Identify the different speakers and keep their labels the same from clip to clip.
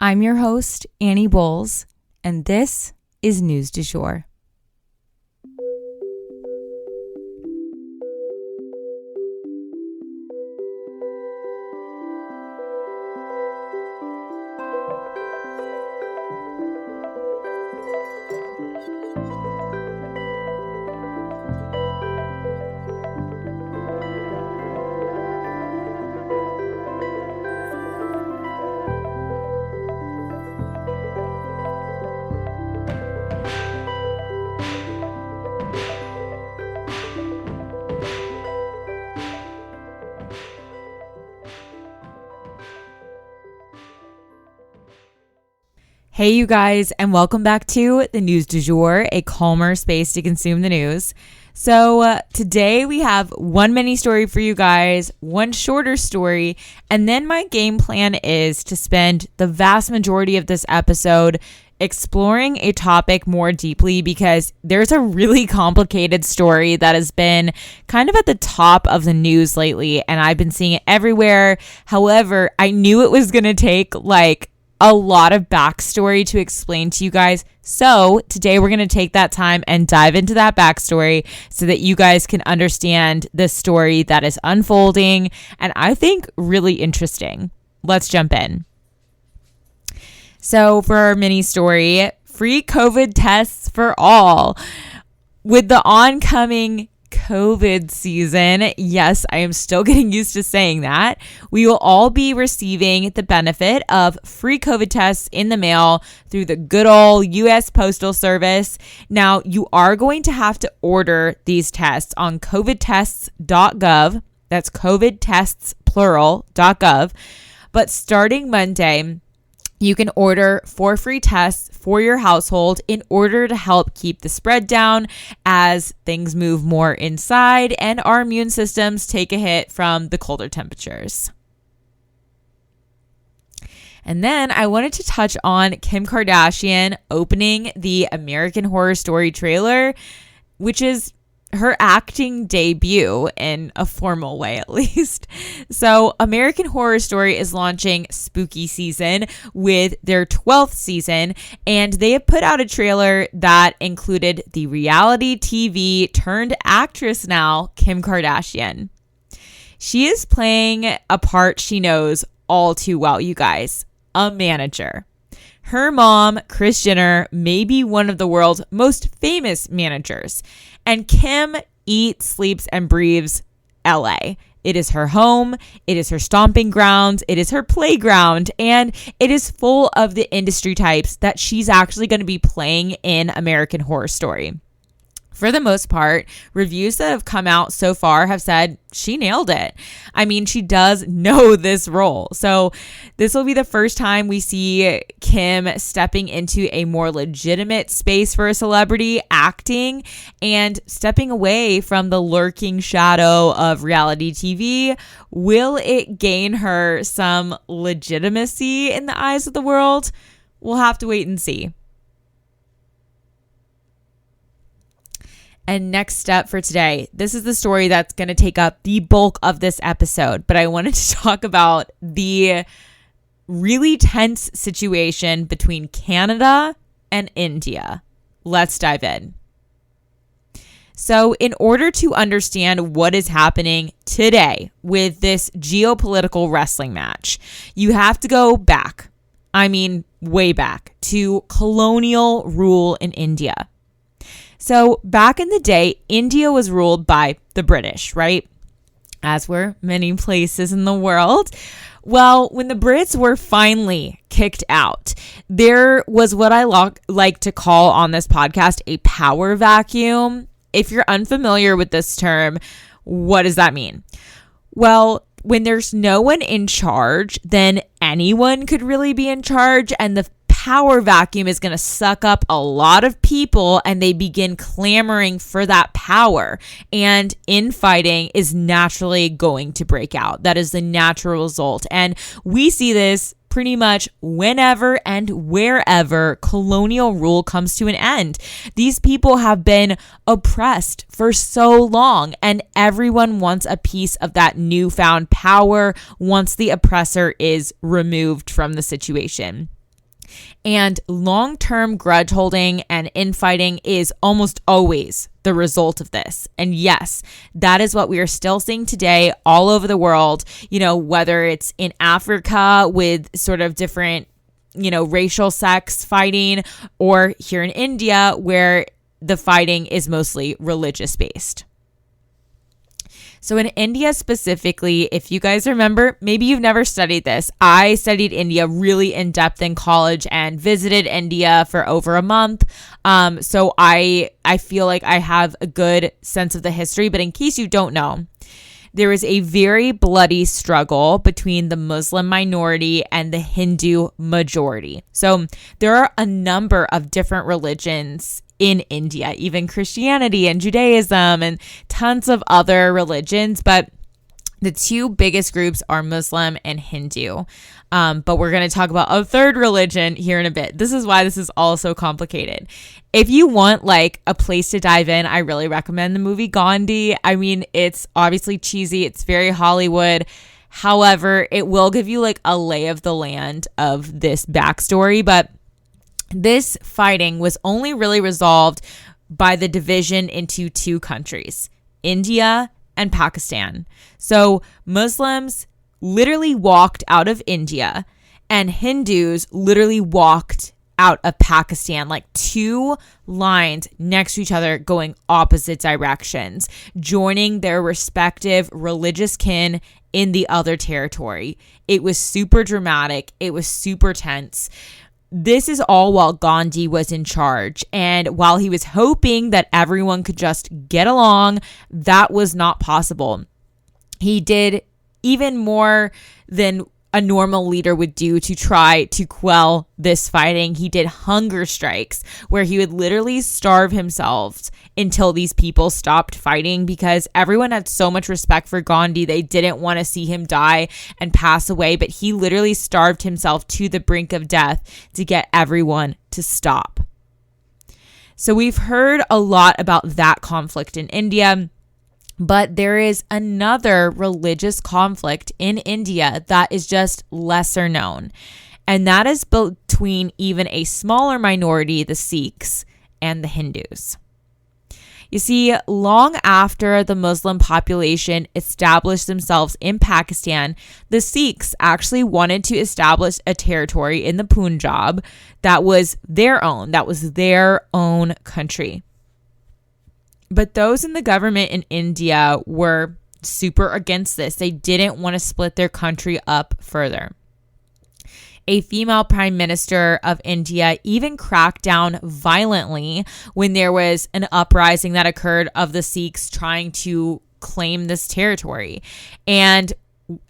Speaker 1: I'm your host, Annie Bowles, and this is News du Jour. Hey, you guys, and welcome back to the News du Jour, a calmer space to consume the news. So today we have one mini story for you guys, one shorter story, and then my game plan is to spend the vast majority of this episode exploring a topic more deeply because there's a really complicated story that has been kind of at the top of the news lately, and I've been seeing it everywhere. However, I knew it was going to take a lot of backstory to explain to you guys. So today we're going to take that time and dive into that backstory so that you guys can understand the story that is unfolding and I think really interesting. Let's jump in. So for our mini story, free COVID tests for all. With the oncoming COVID season, yes, I am still getting used to saying that, we will all be receiving the benefit of free COVID tests in the mail through the good old U.S. Postal Service. Now, you are going to have to order these tests on covidtests.gov. That's covidtests, plural.gov. But starting Monday, you can order 4 free tests for your household in order to help keep the spread down as things move more inside and our immune systems take a hit from the colder temperatures. And then I wanted to touch on Kim Kardashian opening the American Horror Story trailer, which is her acting debut in a formal way, at least. So American Horror Story is launching spooky season with their 12th season, and they have put out a trailer that included the reality TV turned actress now, Kim Kardashian. She is playing a part she knows all too well, you guys, a manager. Her mom, Kris Jenner, may be one of the world's most famous managers. And Kim eats, sleeps, and breathes LA. It is her home. It is her stomping grounds. It is her playground. And it is full of the industry types that she's actually going to be playing in American Horror Story. For the most part, reviews that have come out so far have said she nailed it. I mean, she does know this role. So this will be the first time we see Kim stepping into a more legitimate space for a celebrity, acting and stepping away from the lurking shadow of reality TV. Will it gain her some legitimacy in the eyes of the world? We'll have to wait and see. And next step for today, this is the story that's going to take up the bulk of this episode, but I wanted to talk about the really tense situation between Canada and India. Let's dive in. So in order to understand what is happening today with this geopolitical wrestling match, you have to go back. I mean, way back to colonial rule in India. So back in the day, India was ruled by the British, right? As were many places in the world. Well, when the Brits were finally kicked out, there was what I like to call on this podcast a power vacuum. If you're unfamiliar with this term, what does that mean? Well, when there's no one in charge, then anyone could really be in charge, and the power vacuum is going to suck up a lot of people and they begin clamoring for that power, and infighting is naturally going to break out. That is the natural result. And we see this pretty much whenever and wherever colonial rule comes to an end. These people have been oppressed for so long, and everyone wants a piece of that newfound power once the oppressor is removed from the situation. And long-term grudge holding and infighting is almost always the result of this. And yes, that is what we are still seeing today all over the world, whether it's in Africa with sort of different, racial sex fighting, or here in India where the fighting is mostly religious based. So in India specifically, if you guys remember, maybe you've never studied this. I studied India really in depth in college and visited India for over a month. So I feel like I have a good sense of the history. But in case you don't know, there was a very bloody struggle between the Muslim minority and the Hindu majority. So there are a number of different religions in India, even Christianity and Judaism and tons of other religions. But the two biggest groups are Muslim and Hindu. But we're going to talk about a third religion here in a bit. This is why this is all so complicated. If you want like a place to dive in, I really recommend the movie Gandhi. I mean, it's obviously cheesy. It's very Hollywood. However, it will give you like a lay of the land of this backstory. But this fighting was only really resolved by the division into two countries, India and Pakistan. So Muslims literally walked out of India and Hindus literally walked out of Pakistan, like two lines next to each other going opposite directions, joining their respective religious kin in the other territory. It was super dramatic. It was super tense. This is all while Gandhi was in charge. And while he was hoping that everyone could just get along, that was not possible. He did even more than a normal leader would do to try to quell this fighting. He did hunger strikes where he would literally starve himself until these people stopped fighting, because everyone had so much respect for Gandhi. They didn't want to see him die and pass away, but he literally starved himself to the brink of death to get everyone to stop. So we've heard a lot about that conflict in India. But there is another religious conflict in India that is just lesser known. And that is between even a smaller minority, the Sikhs, and the Hindus. You see, long after the Muslim population established themselves in Pakistan, the Sikhs actually wanted to establish a territory in the Punjab that was their own country. But those in the government in India were super against this. They didn't want to split their country up further. A female prime minister of India even cracked down violently when there was an uprising that occurred of the Sikhs trying to claim this territory. And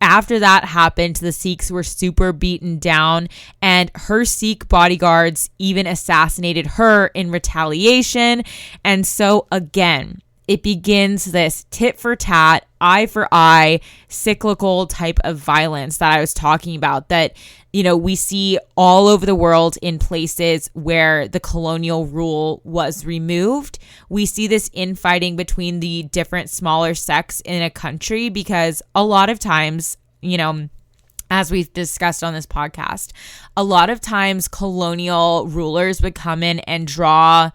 Speaker 1: after that happened, the Sikhs were super beaten down, and her Sikh bodyguards even assassinated her in retaliation. And so again, it begins this tit for tat, eye for eye, cyclical type of violence that I was talking about that, we see all over the world in places where the colonial rule was removed. We see this infighting between the different smaller sects in a country because a lot of times, as we've discussed on this podcast, a lot of times colonial rulers would come in and draw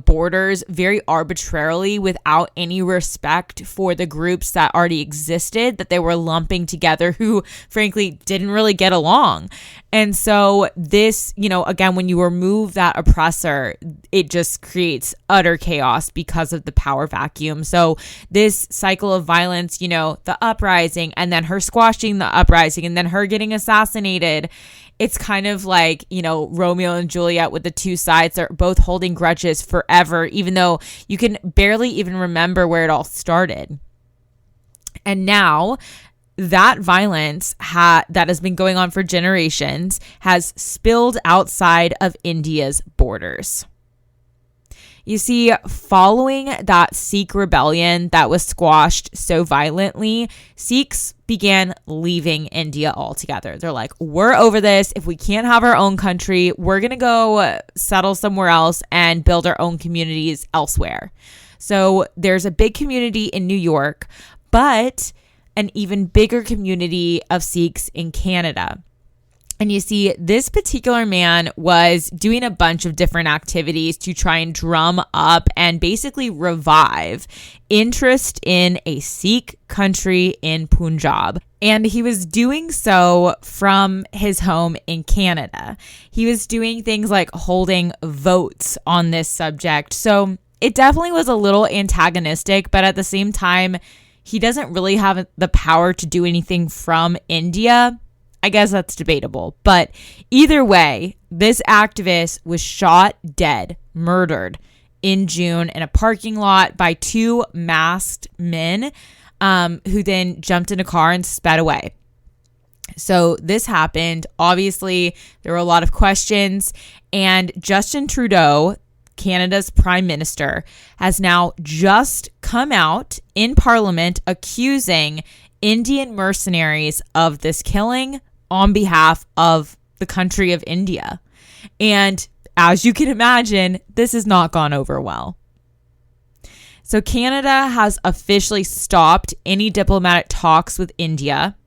Speaker 1: borders very arbitrarily without any respect for the groups that already existed, that they were lumping together, who frankly didn't really get along. And so this, again, when you remove that oppressor, it just creates utter chaos because of the power vacuum. So this cycle of violence, the uprising, and then her squashing the uprising, and then her getting assassinated, it's kind of like, Romeo and Juliet with the two sides. They're both holding grudges forever, even though you can barely even remember where it all started. And now that violence that has been going on for generations has spilled outside of India's borders. You see, following that Sikh rebellion that was squashed so violently, Sikhs began leaving India altogether. They're like, we're over this. If we can't have our own country, we're going to go settle somewhere else and build our own communities elsewhere. So there's a big community in New York, but an even bigger community of Sikhs in Canada. And you see, this particular man was doing a bunch of different activities to try and drum up and basically revive interest in a Sikh country in Punjab. And he was doing so from his home in Canada. He was doing things like holding votes on this subject. So it definitely was a little antagonistic, but at the same time, he doesn't really have the power to do anything from India. I guess that's debatable. But either way, this activist was shot dead, murdered in June in a parking lot by two masked men who then jumped in a car and sped away. So this happened. Obviously, there were a lot of questions. And Justin Trudeau, Canada's prime minister, has now just come out in Parliament accusing Indian mercenaries of this killing on behalf of the country of India. And as you can imagine, this has not gone over well. So Canada has officially stopped any diplomatic talks with India.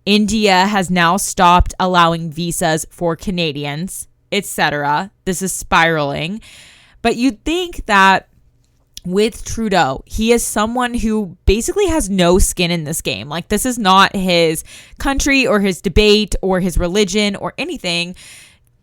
Speaker 1: India has now stopped allowing visas for Canadians, etc. This is spiraling. But you'd think that with Trudeau, he is someone who basically has no skin in this game. Like, this is not his country or his debate or his religion or anything.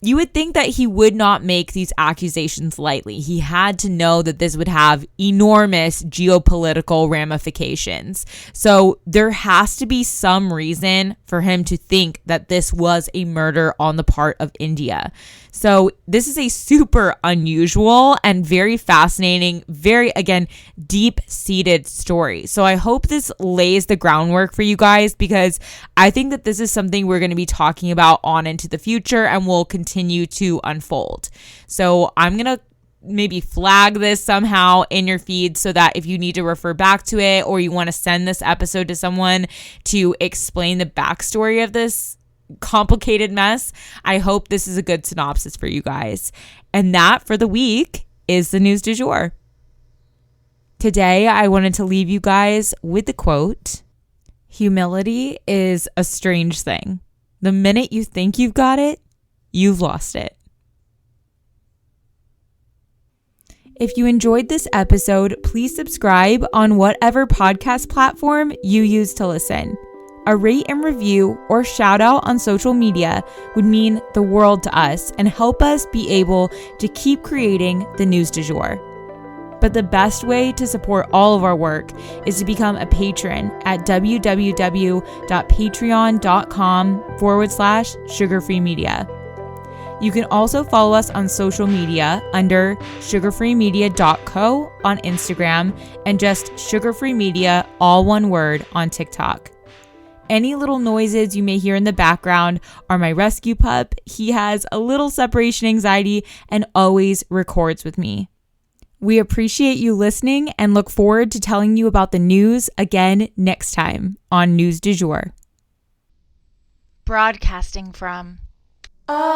Speaker 1: You would think that he would not make these accusations lightly. He had to know that this would have enormous geopolitical ramifications. So there has to be some reason for him to think that this was a murder on the part of India. So this is a super unusual and very fascinating, very, again, deep-seated story. So I hope this lays the groundwork for you guys, because I think that this is something we're going to be talking about on into the future and will continue to unfold. So I'm going to maybe flag this somehow in your feed so that if you need to refer back to it or you want to send this episode to someone to explain the backstory of this complicated mess, I hope this is a good synopsis for you guys. And that for the week is the news du jour. Today, I wanted to leave you guys with the quote: humility is a strange thing. The minute you think you've got it, you've lost it. If you enjoyed this episode, please subscribe on whatever podcast platform you use to listen. A rate and review or shout out on social media would mean the world to us and help us be able to keep creating the news du jour. But the best way to support all of our work is to become a patron at www.patreon.com/sugarfreemedia. You can also follow us on social media under sugarfreemedia.co on Instagram and just sugarfreemedia, all one word, on TikTok. Any little noises you may hear in the background are my rescue pup. He has a little separation anxiety and always records with me. We appreciate you listening and look forward to telling you about the news again next time on News du Jour.
Speaker 2: Broadcasting from Oklahoma.